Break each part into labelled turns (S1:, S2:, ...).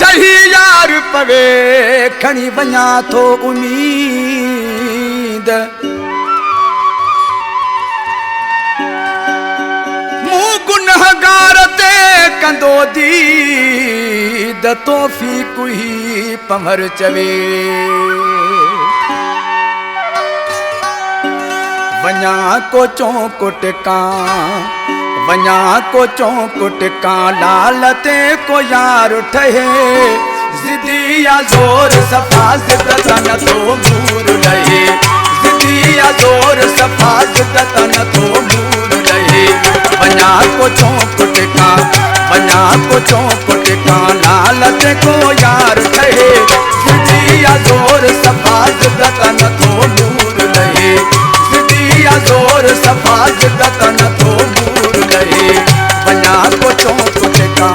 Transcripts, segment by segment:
S1: ठही यार पवे खणी वञा थो उम्मीद मूं गुनहगार ते कंदो दीद तौफ़ीक़ ही पंवर चवे वञा को चौकुट कां वञा को चौकुट कां लाल ते को यार ठहे ज़िदिया ज़ोर सफ़ा ज़िदत न थो मूर लहे ज़िदिया ज़ोर सफ़ा ज़िदत न थो मूर लहे वञा को चौकुट कां वञा को चौकुट कां लाल ते को यार ठहे ज़िदिया ज़ोर सफ़ा ज़िदत न थो मूर लहे ज़िदिया ज़ोर सफ़ा ज़िदत न थो मूर लहे वञा को चौकुट कां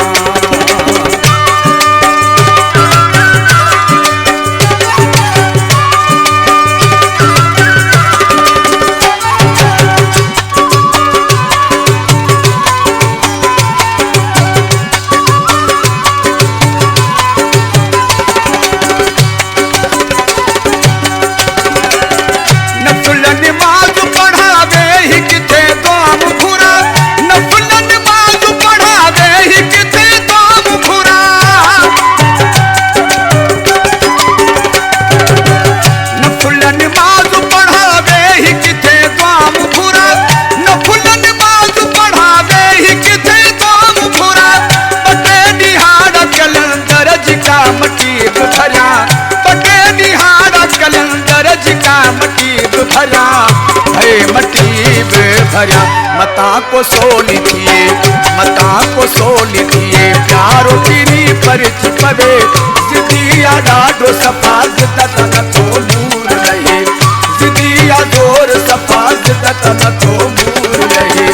S1: मता को सोली थिए मता को सोली थिए प्यारो किरी परच पवे ज़िदिया ॾाढो सफ़ा ज़िदत न थो मूर लहे ज़िदिया ज़ोर सफ़ा ज़िदत न थो मूर लहे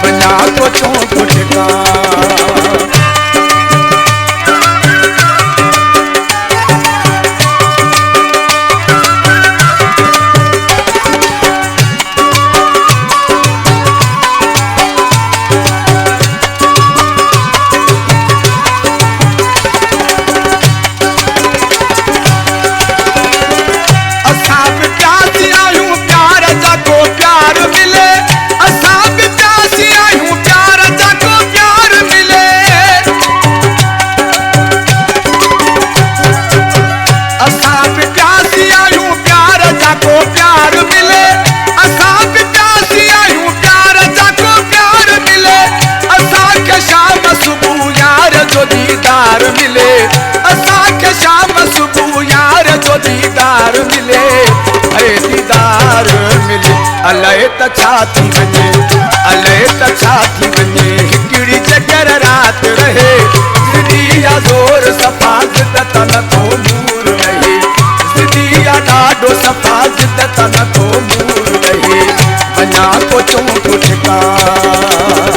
S1: वञा को चौकुट कां अलाए त छा थी वञे अलाए त छा थी वञे हिकिड़ी जगर रात रहे ज़िदिया ज़ोर सफ़ा ज़िदत न थो मूर लहे ज़िदिया ॾाढो सफ़ा ज़िदत न थो मूर लहे वञा को चौकुट कां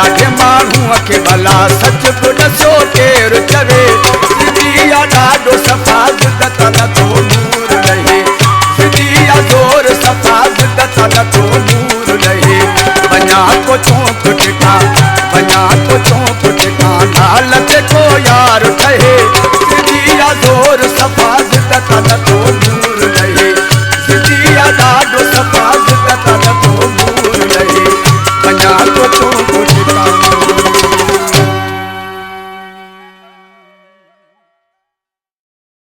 S1: ॾाढे माण्हूअ खे भला सच बि ॾसो केरु चवे ज़िदिया ॾाढो सफ़ा ज़िदत न थो मूर लहे ज़िदिया ज़ोर सफ़ा ज़िदत न थो मूर लहे वञा को चौकुट कां वञा को चौकुट कां लाल ते को